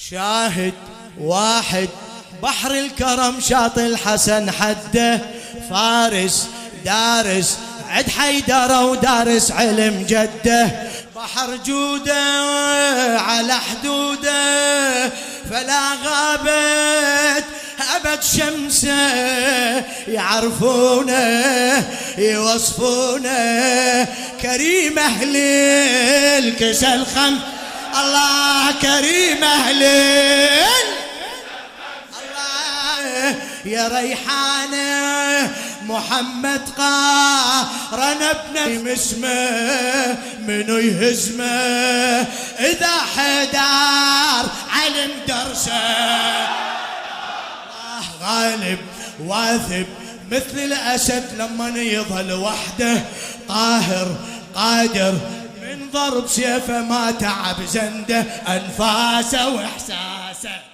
شاهد واحد بحر الكرم شاطئ الحسن حده، فارس دارس عد حيدر ودارس علم جده، بحر جوده على حدوده فلا غابت أبد شمسه، يعرفونه يوصفونه كريم أهل الكسل خم. الله كريم أهل الله يا ريحانه محمد قارن ابن اسمه منو يهزمه إذا حدار علم درسه. غالب واثب مثل الأسد لما يظل وحده، طاهر قادر من ضرب سيفه ما تعب زنده أنفاسه وإحساسه.